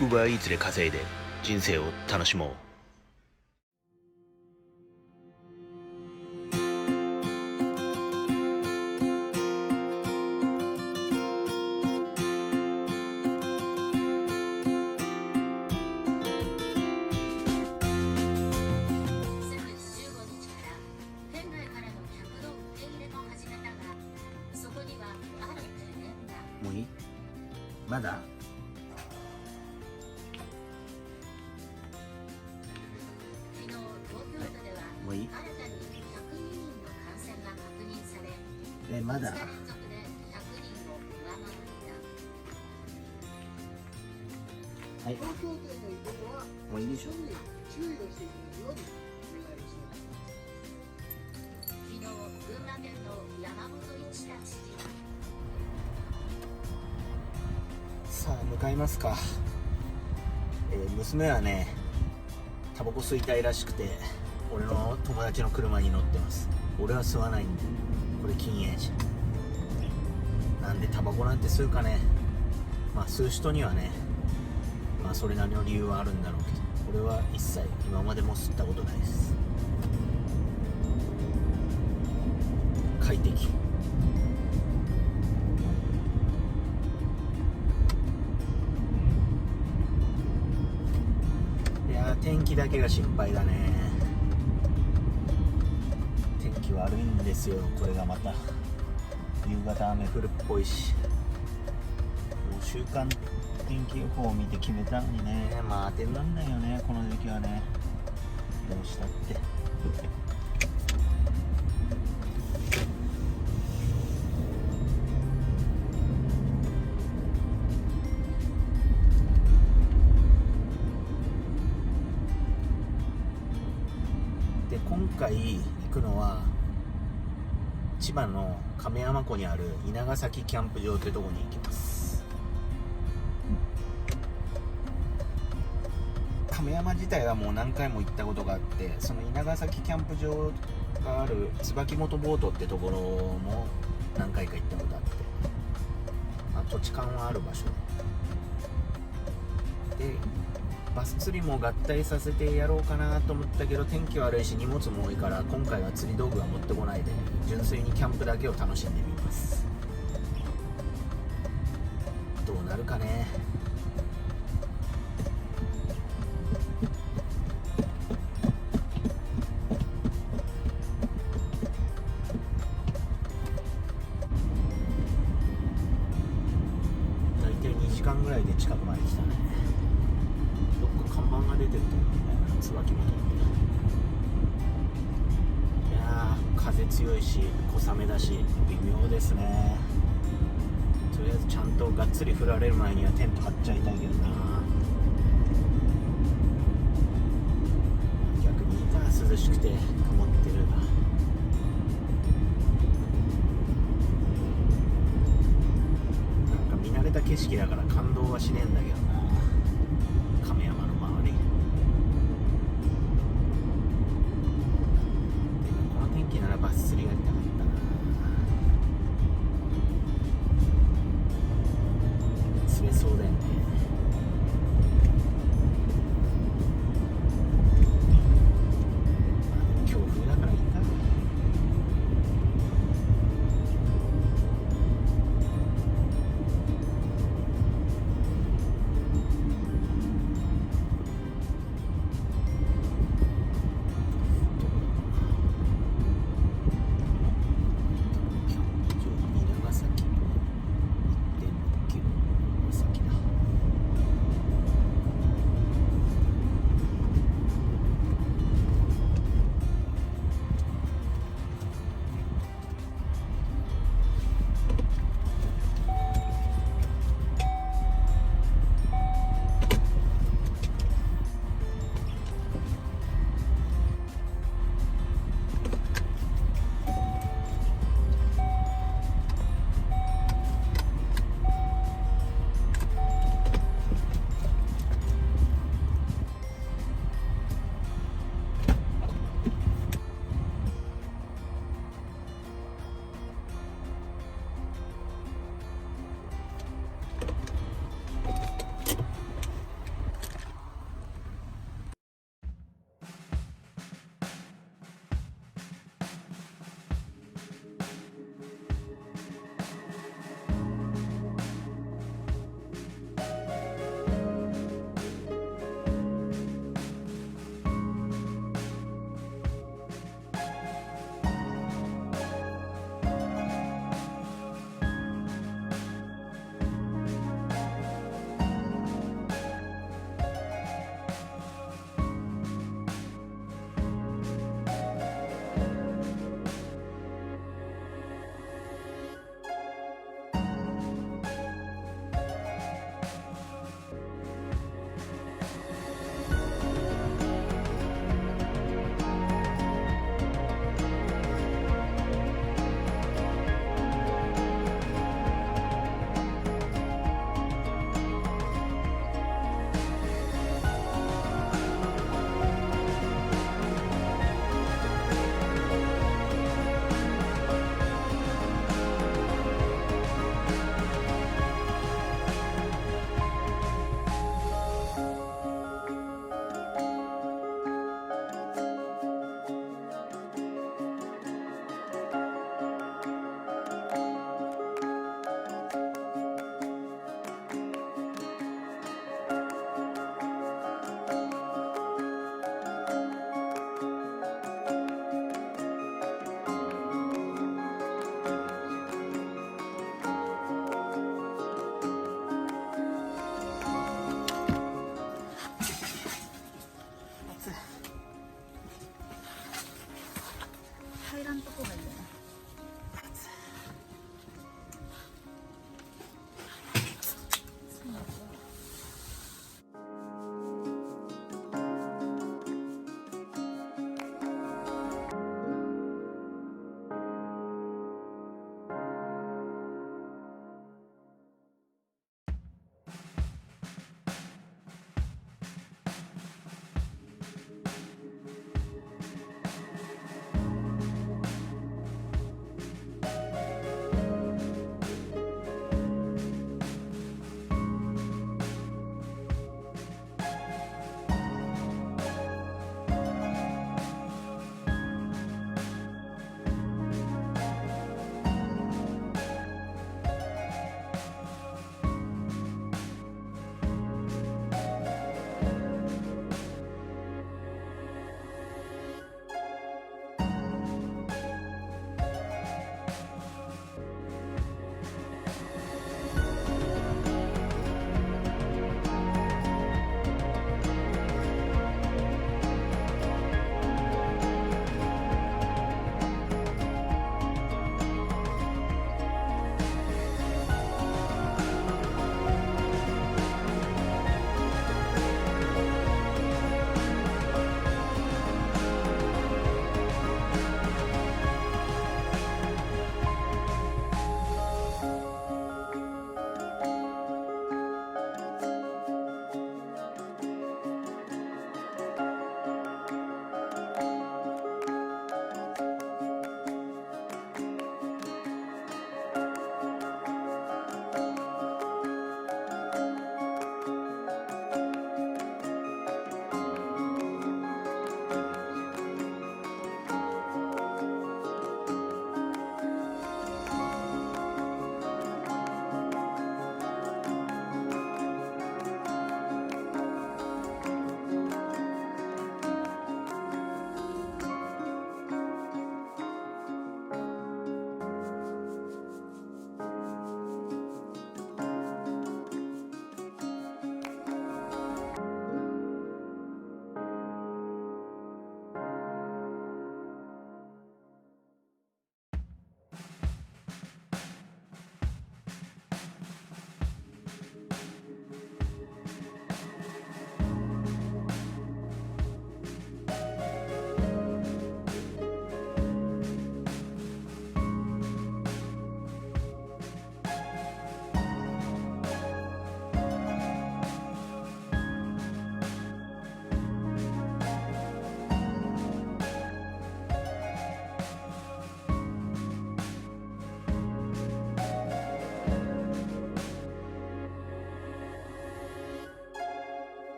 Uber Eats で稼いで人生を楽しもう。もういい？まだ？もういい？まだ？はい。もういいでしょ。さあ向かいますか。娘はねタバコ吸いたいらしくて俺の友達の車に乗ってます。俺は吸わないんで、これ禁煙者なんでタバコなんて吸うかね。まあ吸う人にはね、まあそれなりの理由はあるんだろうけど、俺は一切今までも吸ったことないです。快適。いや天気だけが心配だね。天気悪いんですよ。これがまた夕方雨降るっぽいし、もう週間天気予報を見て決めたのにね、まあ当てになんないよねこの時期はね。どうしたってで、今回行くのは千葉の亀山湖にある稲ヶ崎キャンプ場ってとこに行きます。亀山自体はもう何回も行ったことがあって、その稲ヶ崎キャンプ場がある椿本ボートってところも何回か行ったことあって、まあ、土地勘はある場所で、バス釣りも合体させてやろうかなと思ったけど天気悪いし荷物も多いから今回は釣り道具は持ってこないで純粋にキャンプだけを楽しんでみます。どうなるかね。大体2時間ぐらいで近くまで来たね。どっか看板が出てると思うんだよな、椿本。いやー風強いし小雨だし微妙ですね。とりあえずちゃんとがっつり降られる前にはテント張っちゃいたいけどな。逆にいいか、涼しくて曇ってる。なんか見慣れた景色だから感動はしねえんだけどな、亀山の周り。でもこの天気ならバス釣りがやりたかったな。釣れそうだよね。強風だからいいか。んとこがいいよね。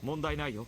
問題ないよ。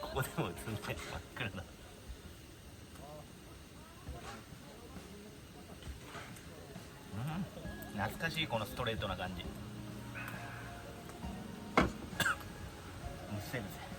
ここでも映んない真っ暗だ。懐かしいこのストレートな感じ。うっせえうるせえ。